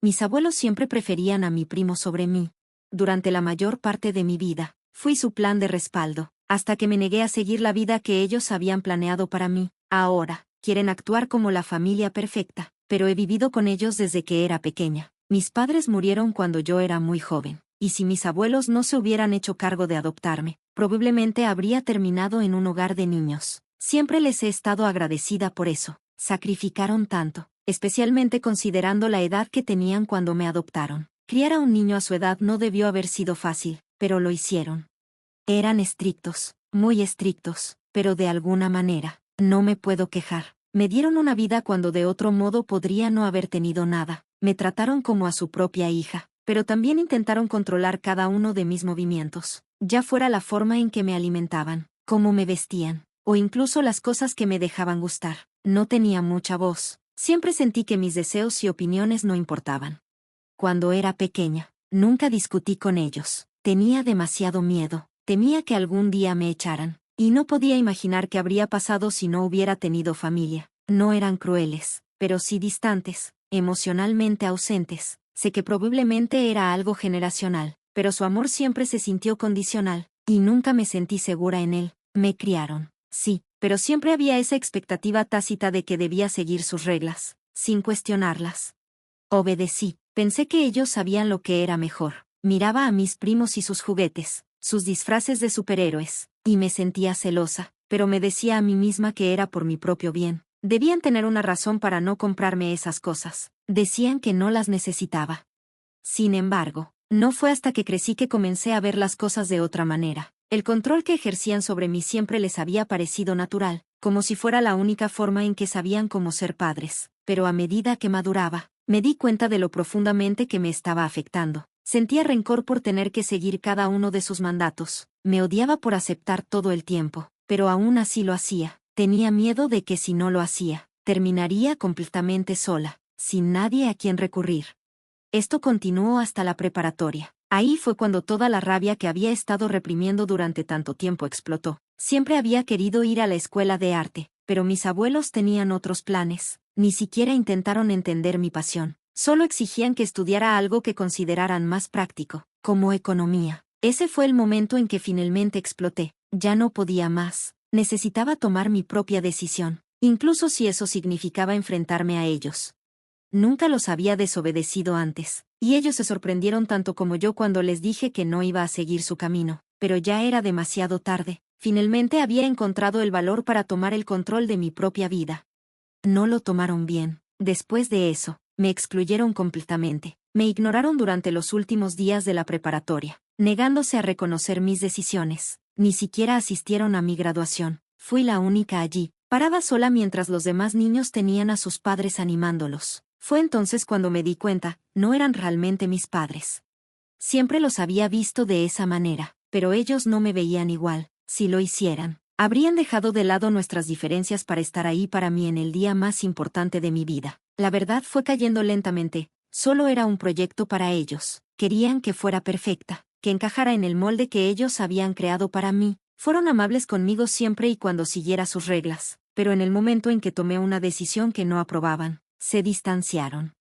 Mis abuelos siempre preferían a mi primo sobre mí. Durante la mayor parte de mi vida, fui su plan de respaldo, hasta que me negué a seguir la vida que ellos habían planeado para mí. Ahora, quieren actuar como la familia perfecta, pero he vivido con ellos desde que era pequeña. Mis padres murieron cuando yo era muy joven, y si mis abuelos no se hubieran hecho cargo de adoptarme, probablemente habría terminado en un hogar de niños. Siempre les he estado agradecida por eso. Sacrificaron tanto, especialmente considerando la edad que tenían cuando me adoptaron. Criar a un niño a su edad no debió haber sido fácil, pero lo hicieron. Eran estrictos, muy estrictos, pero de alguna manera, no me puedo quejar. Me dieron una vida cuando de otro modo podría no haber tenido nada. Me trataron como a su propia hija, pero también intentaron controlar cada uno de mis movimientos, ya fuera la forma en que me alimentaban, cómo me vestían, o incluso las cosas que me dejaban gustar. No tenía mucha voz. Siempre sentí que mis deseos y opiniones no importaban. Cuando era pequeña, nunca discutí con ellos. Tenía demasiado miedo. Temía que algún día me echaran, y no podía imaginar qué habría pasado si no hubiera tenido familia. No eran crueles, pero sí distantes, emocionalmente ausentes. Sé que probablemente era algo generacional, pero su amor siempre se sintió condicional, y nunca me sentí segura en él. Me criaron, sí, pero siempre había esa expectativa tácita de que debía seguir sus reglas, sin cuestionarlas. Obedecí. Pensé que ellos sabían lo que era mejor. Miraba a mis primos y sus juguetes, sus disfraces de superhéroes, y me sentía celosa, pero me decía a mí misma que era por mi propio bien. Debían tener una razón para no comprarme esas cosas. Decían que no las necesitaba. Sin embargo, no fue hasta que crecí que comencé a ver las cosas de otra manera. El control que ejercían sobre mí siempre les había parecido natural, como si fuera la única forma en que sabían cómo ser padres. Pero a medida que maduraba, me di cuenta de lo profundamente que me estaba afectando. Sentía rencor por tener que seguir cada uno de sus mandatos. Me odiaba por aceptar todo el tiempo, pero aún así lo hacía. Tenía miedo de que si no lo hacía, terminaría completamente sola, sin nadie a quien recurrir. Esto continuó hasta la preparatoria. Ahí fue cuando toda la rabia que había estado reprimiendo durante tanto tiempo explotó. Siempre había querido ir a la escuela de arte, pero mis abuelos tenían otros planes. Ni siquiera intentaron entender mi pasión. Solo exigían que estudiara algo que consideraran más práctico, como economía. Ese fue el momento en que finalmente exploté. Ya no podía más. Necesitaba tomar mi propia decisión, incluso si eso significaba enfrentarme a ellos. Nunca los había desobedecido antes, y ellos se sorprendieron tanto como yo cuando les dije que no iba a seguir su camino, pero ya era demasiado tarde. Finalmente había encontrado el valor para tomar el control de mi propia vida. No lo tomaron bien. Después de eso, me excluyeron completamente. Me ignoraron durante los últimos días de la preparatoria, negándose a reconocer mis decisiones. Ni siquiera asistieron a mi graduación. Fui la única allí, parada sola mientras los demás niños tenían a sus padres animándolos. Fue entonces cuando me di cuenta, no eran realmente mis padres. Siempre los había visto de esa manera, pero ellos no me veían igual. Si lo hicieran, habrían dejado de lado nuestras diferencias para estar ahí para mí en el día más importante de mi vida. La verdad fue cayendo lentamente. Solo era un proyecto para ellos. Querían que fuera perfecta, que encajara en el molde que ellos habían creado para mí. Fueron amables conmigo siempre y cuando siguiera sus reglas, pero en el momento en que tomé una decisión que no aprobaban, se distanciaron.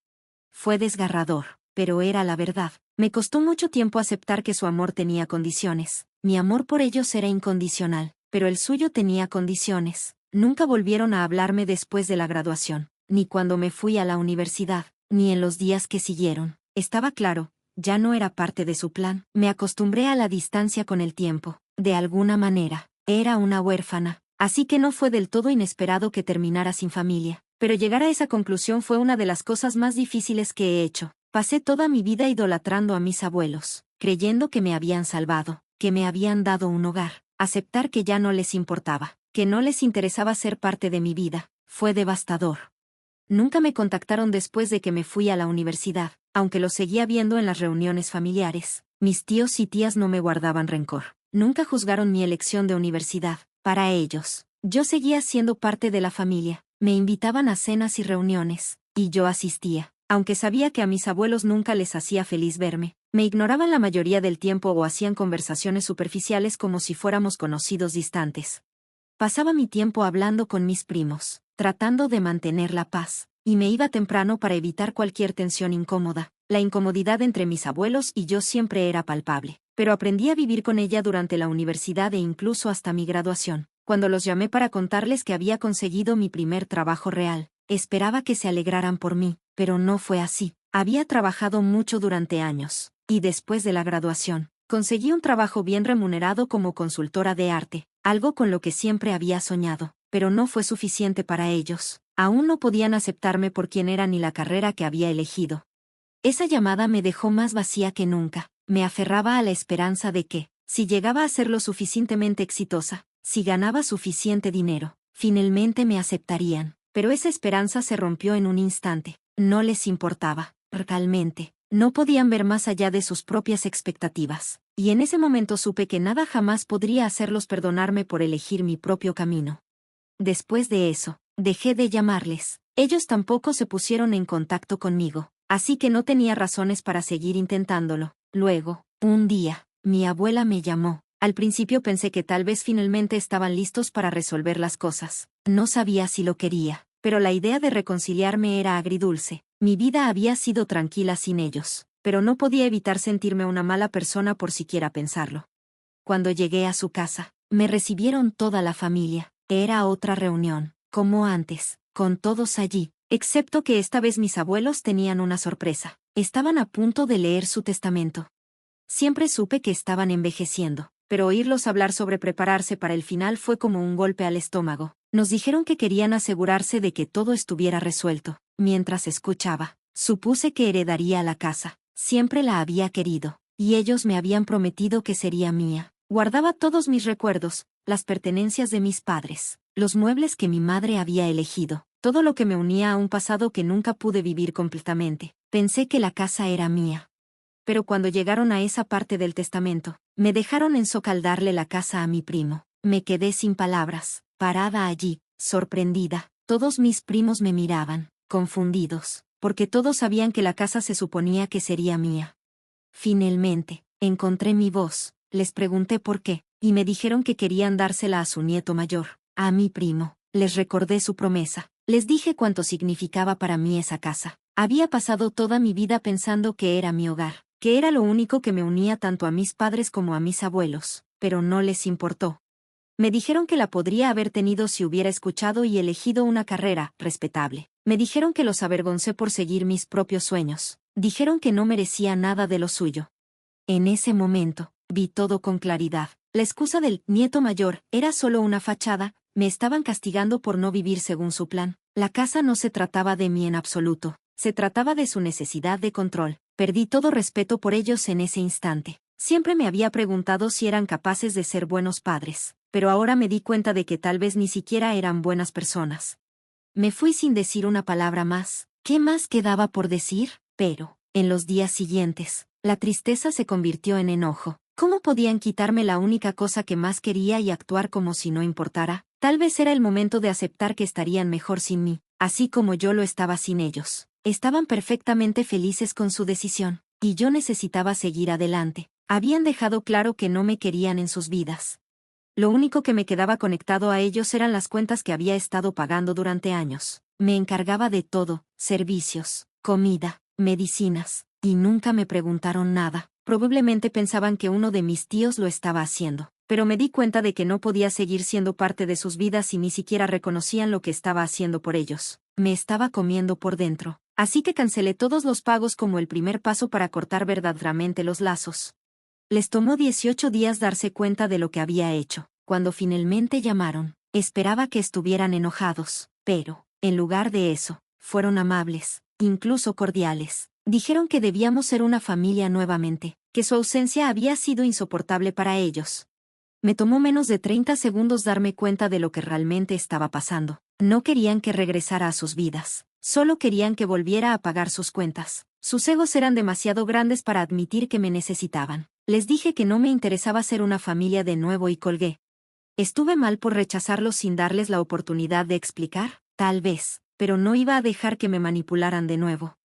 Fue desgarrador, pero era la verdad. Me costó mucho tiempo aceptar que su amor tenía condiciones. Mi amor por ellos era incondicional, pero el suyo tenía condiciones. Nunca volvieron a hablarme después de la graduación, ni cuando me fui a la universidad, ni en los días que siguieron. Estaba claro, ya no era parte de su plan. Me acostumbré a la distancia con el tiempo. De alguna manera, era una huérfana, así que no fue del todo inesperado que terminara sin familia. Pero llegar a esa conclusión fue una de las cosas más difíciles que he hecho. Pasé toda mi vida idolatrando a mis abuelos, creyendo que me habían salvado, que me habían dado un hogar. Aceptar que ya no les importaba, que no les interesaba ser parte de mi vida, fue devastador. Nunca me contactaron después de que me fui a la universidad, aunque los seguía viendo en las reuniones familiares. Mis tíos y tías no me guardaban rencor. Nunca juzgaron mi elección de universidad. Para ellos, yo seguía siendo parte de la familia. Me invitaban a cenas y reuniones, y yo asistía, aunque sabía que a mis abuelos nunca les hacía feliz verme. Me ignoraban la mayoría del tiempo o hacían conversaciones superficiales como si fuéramos conocidos distantes. Pasaba mi tiempo hablando con mis primos, tratando de mantener la paz, y me iba temprano para evitar cualquier tensión incómoda. La incomodidad entre mis abuelos y yo siempre era palpable, pero aprendí a vivir con ella durante la universidad e incluso hasta mi graduación. Cuando los llamé para contarles que había conseguido mi primer trabajo real, esperaba que se alegraran por mí, pero no fue así. Había trabajado mucho durante años, y después de la graduación, conseguí un trabajo bien remunerado como consultora de arte, algo con lo que siempre había soñado, pero no fue suficiente para ellos. Aún no podían aceptarme por quien era ni la carrera que había elegido. Esa llamada me dejó más vacía que nunca. Me aferraba a la esperanza de que, si llegaba a ser lo suficientemente exitosa, si ganaba suficiente dinero, finalmente me aceptarían. Pero esa esperanza se rompió en un instante. No les importaba, realmente. No podían ver más allá de sus propias expectativas. Y en ese momento supe que nada jamás podría hacerlos perdonarme por elegir mi propio camino. Después de eso, dejé de llamarles. Ellos tampoco se pusieron en contacto conmigo, así que no tenía razones para seguir intentándolo. Luego, un día, mi abuela me llamó. Al principio pensé que tal vez finalmente estaban listos para resolver las cosas. No sabía si lo quería, pero la idea de reconciliarme era agridulce. Mi vida había sido tranquila sin ellos, pero no podía evitar sentirme una mala persona por siquiera pensarlo. Cuando llegué a su casa, me recibieron toda la familia. Era otra reunión, como antes, con todos allí, excepto que esta vez mis abuelos tenían una sorpresa. Estaban a punto de leer su testamento. Siempre supe que estaban envejeciendo, pero oírlos hablar sobre prepararse para el final fue como un golpe al estómago. Nos dijeron que querían asegurarse de que todo estuviera resuelto. Mientras escuchaba, supuse que heredaría la casa. Siempre la había querido, y ellos me habían prometido que sería mía. Guardaba todos mis recuerdos, las pertenencias de mis padres, los muebles que mi madre había elegido, todo lo que me unía a un pasado que nunca pude vivir completamente. Pensé que la casa era mía. Pero cuando llegaron a esa parte del testamento, me dejaron ensocaldarle la casa a mi primo. Me quedé sin palabras, parada allí, sorprendida. Todos mis primos me miraban, confundidos, porque todos sabían que la casa se suponía que sería mía. Finalmente, encontré mi voz, les pregunté por qué, y me dijeron que querían dársela a su nieto mayor, a mi primo. Les recordé su promesa, les dije cuánto significaba para mí esa casa. Había pasado toda mi vida pensando que era mi hogar, que era lo único que me unía tanto a mis padres como a mis abuelos, pero no les importó. Me dijeron que la podría haber tenido si hubiera escuchado y elegido una carrera respetable. Me dijeron que los avergoncé por seguir mis propios sueños. Dijeron que no merecía nada de lo suyo. En ese momento, vi todo con claridad. La excusa del nieto mayor era solo una fachada. Me estaban castigando por no vivir según su plan. La casa no se trataba de mí en absoluto. Se trataba de su necesidad de control. Perdí todo respeto por ellos en ese instante. Siempre me había preguntado si eran capaces de ser buenos padres, pero ahora me di cuenta de que tal vez ni siquiera eran buenas personas. Me fui sin decir una palabra más. ¿Qué más quedaba por decir? Pero, en los días siguientes, la tristeza se convirtió en enojo. ¿Cómo podían quitarme la única cosa que más quería y actuar como si no importara? Tal vez era el momento de aceptar que estarían mejor sin mí, así como yo lo estaba sin ellos. Estaban perfectamente felices con su decisión, y yo necesitaba seguir adelante. Habían dejado claro que no me querían en sus vidas. Lo único que me quedaba conectado a ellos eran las cuentas que había estado pagando durante años. Me encargaba de todo, servicios, comida, medicinas, y nunca me preguntaron nada. Probablemente pensaban que uno de mis tíos lo estaba haciendo, pero me di cuenta de que no podía seguir siendo parte de sus vidas y ni siquiera reconocían lo que estaba haciendo por ellos. Me estaba comiendo por dentro, así que cancelé todos los pagos como el primer paso para cortar verdaderamente los lazos. Les tomó 18 días darse cuenta de lo que había hecho. Cuando finalmente llamaron, esperaba que estuvieran enojados, pero, en lugar de eso, fueron amables, incluso cordiales. Dijeron que debíamos ser una familia nuevamente, que su ausencia había sido insoportable para ellos. Me tomó menos de 30 segundos darme cuenta de lo que realmente estaba pasando. No querían que regresara a sus vidas, solo querían que volviera a pagar sus cuentas. Sus egos eran demasiado grandes para admitir que me necesitaban. Les dije que no me interesaba ser una familia de nuevo y colgué. ¿Estuve mal por rechazarlos sin darles la oportunidad de explicar? Tal vez, pero no iba a dejar que me manipularan de nuevo.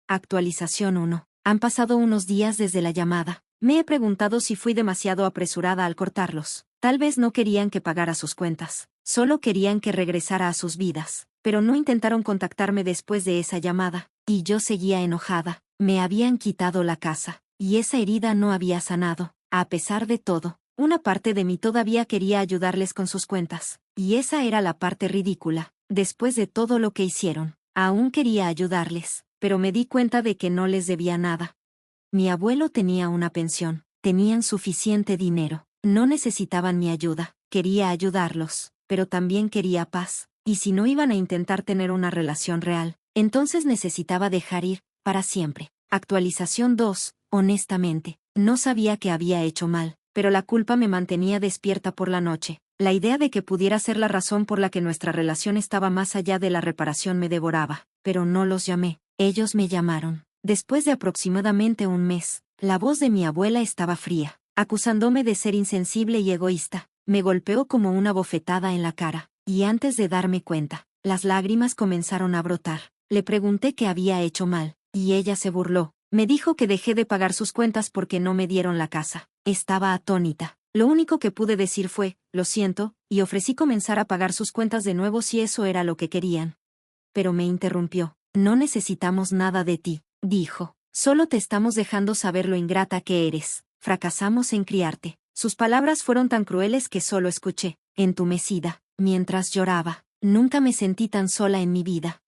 Actualización 1. Han pasado unos días desde la llamada. Me he preguntado si fui demasiado apresurada al cortarlos. Tal vez no querían que pagara sus cuentas. Solo querían que regresara a sus vidas. pero no intentaron contactarme después de esa llamada, y yo seguía enojada. Me habían quitado la casa, y esa herida no había sanado. A pesar de todo, una parte de mí todavía quería ayudarles con sus cuentas, y esa era la parte ridícula. Después de todo lo que hicieron, aún quería ayudarles, pero me di cuenta de que no les debía nada. Mi abuelo tenía una pensión, tenían suficiente dinero, no necesitaban mi ayuda, quería ayudarlos, pero también quería paz, y si no iban a intentar tener una relación real, entonces necesitaba dejar ir, para siempre. Actualización 2, honestamente, no sabía que había hecho mal, pero la culpa me mantenía despierta por la noche. La idea de que pudiera ser la razón por la que nuestra relación estaba más allá de la reparación me devoraba, pero no los llamé, ellos me llamaron. Después de aproximadamente un mes, la voz de mi abuela estaba fría, acusándome de ser insensible y egoísta. Me golpeó como una bofetada en la cara, y antes de darme cuenta, las lágrimas comenzaron a brotar. Le pregunté qué había hecho mal, y ella se burló. Me dijo que dejé de pagar sus cuentas porque no me dieron la casa. Estaba atónita. Lo único que pude decir fue, lo siento, y ofrecí comenzar a pagar sus cuentas de nuevo si eso era lo que querían. Pero me interrumpió. No necesitamos nada de ti, dijo. Solo te estamos dejando saber lo ingrata que eres. Fracasamos en criarte. Sus palabras fueron tan crueles que solo escuché, entumecida, mientras lloraba. Nunca me sentí tan sola en mi vida.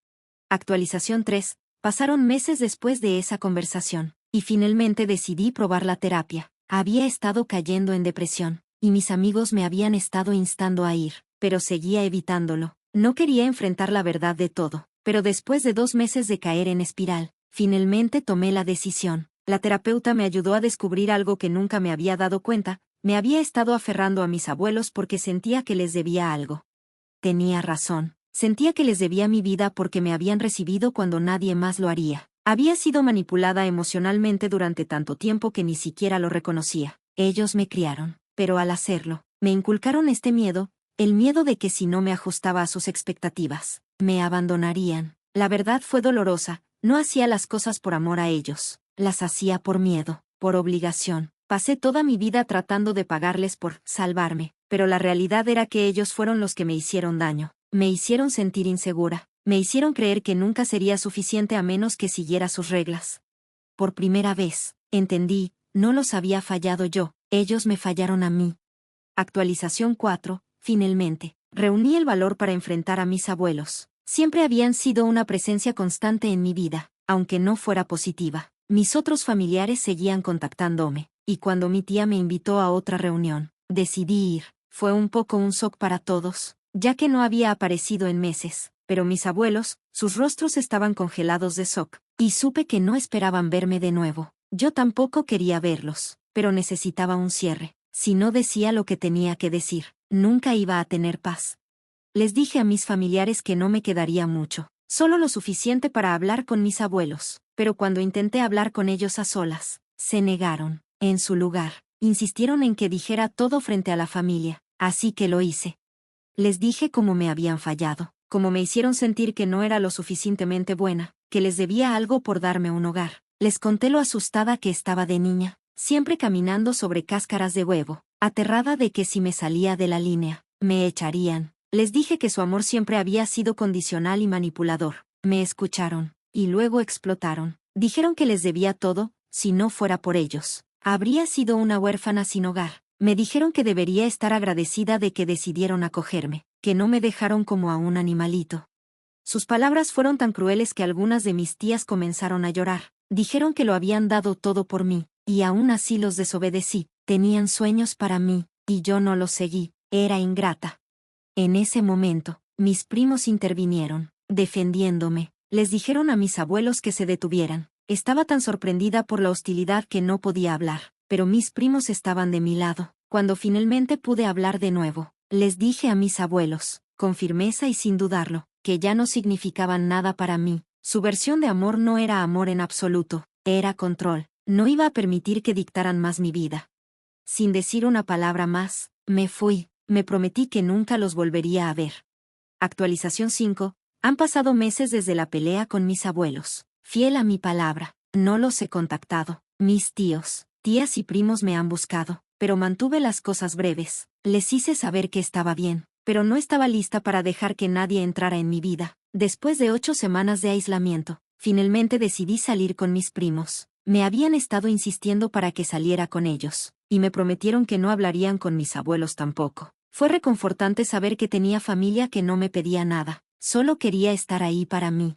Actualización 3. Pasaron meses después de esa conversación, y finalmente decidí probar la terapia. Había estado cayendo en depresión, y mis amigos me habían estado instando a ir, pero seguía evitándolo. No quería enfrentar la verdad de todo, pero después de 2 meses de caer en espiral, finalmente tomé la decisión. La terapeuta me ayudó a descubrir algo que nunca me había dado cuenta. Me había estado aferrando a mis abuelos porque sentía que les debía algo. Tenía razón. Sentía que les debía mi vida porque me habían recibido cuando nadie más lo haría. Había sido manipulada emocionalmente durante tanto tiempo que ni siquiera lo reconocía. Ellos me criaron, pero al hacerlo, me inculcaron este miedo, el miedo de que si no me ajustaba a sus expectativas, me abandonarían. La verdad fue dolorosa, no hacía las cosas por amor a ellos, las hacía por miedo, por obligación. Pasé toda mi vida tratando de pagarles por salvarme, pero la realidad era que ellos fueron los que me hicieron daño. Me hicieron sentir insegura, me hicieron creer que nunca sería suficiente a menos que siguiera sus reglas. Por primera vez, entendí, no los había fallado yo, ellos me fallaron a mí. Actualización 4, finalmente, reuní el valor para enfrentar a mis abuelos. Siempre habían sido una presencia constante en mi vida, aunque no fuera positiva. Mis otros familiares seguían contactándome, y cuando mi tía me invitó a otra reunión, decidí ir. Fue un poco un shock para todos, ya que no había aparecido en meses, pero mis abuelos, sus rostros estaban congelados de shock, y supe que no esperaban verme de nuevo. Yo tampoco quería verlos, pero necesitaba un cierre. Si no decía lo que tenía que decir, nunca iba a tener paz. Les dije a mis familiares que no me quedaría mucho, solo lo suficiente para hablar con mis abuelos, pero cuando intenté hablar con ellos a solas, se negaron. En su lugar, insistieron en que dijera todo frente a la familia, así que lo hice. Les dije cómo me habían fallado, cómo me hicieron sentir que no era lo suficientemente buena, que les debía algo por darme un hogar. Les conté lo asustada que estaba de niña, siempre caminando sobre cáscaras de huevo, aterrada de que si me salía de la línea, me echarían. Les dije que su amor siempre había sido condicional y manipulador. Me escucharon, y luego explotaron. Dijeron que les debía todo, si no fuera por ellos. Habría sido una huérfana sin hogar. Me dijeron que debería estar agradecida de que decidieron acogerme, que no me dejaron como a un animalito. Sus palabras fueron tan crueles que algunas de mis tías comenzaron a llorar. Dijeron que lo habían dado todo por mí, y aún así los desobedecí. Tenían sueños para mí, y yo no los seguí. Era ingrata. En ese momento, mis primos intervinieron, defendiéndome. Les dijeron a mis abuelos que se detuvieran. Estaba tan sorprendida por la hostilidad que no podía hablar, pero mis primos estaban de mi lado. Cuando finalmente pude hablar de nuevo, les dije a mis abuelos, con firmeza y sin dudarlo, que ya no significaban nada para mí. Su versión de amor no era amor en absoluto, era control. No iba a permitir que dictaran más mi vida. Sin decir una palabra más, me fui. Me prometí que nunca los volvería a ver. Actualización 5. Han pasado meses desde la pelea con mis abuelos. Fiel a mi palabra, no los he contactado. Mis tíos, tías y primos me han buscado, pero mantuve las cosas breves. Les hice saber que estaba bien, pero no estaba lista para dejar que nadie entrara en mi vida. Después de 8 semanas de aislamiento, finalmente decidí salir con mis primos. Me habían estado insistiendo para que saliera con ellos, y me prometieron que no hablarían con mis abuelos tampoco. Fue reconfortante saber que tenía familia que no me pedía nada, solo quería estar ahí para mí.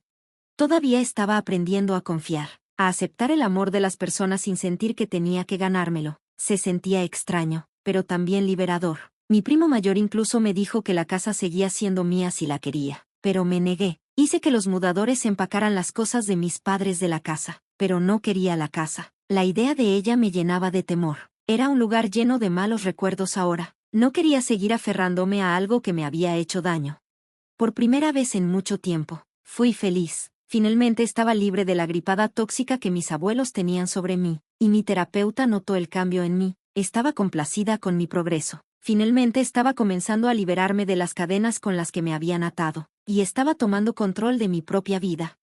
Todavía estaba aprendiendo a confiar, a aceptar el amor de las personas sin sentir que tenía que ganármelo. Se sentía extraño, pero también liberador. Mi primo mayor incluso me dijo que la casa seguía siendo mía si la quería, pero me negué. Hice que los mudadores empacaran las cosas de mis padres de la casa, pero no quería la casa. La idea de ella me llenaba de temor. Era un lugar lleno de malos recuerdos ahora. No quería seguir aferrándome a algo que me había hecho daño. Por primera vez en mucho tiempo, fui feliz. Finalmente estaba libre de la gripada tóxica que mis abuelos tenían sobre mí, y mi terapeuta notó el cambio en mí. Estaba complacida con mi progreso. Finalmente estaba comenzando a liberarme de las cadenas con las que me habían atado, y estaba tomando control de mi propia vida.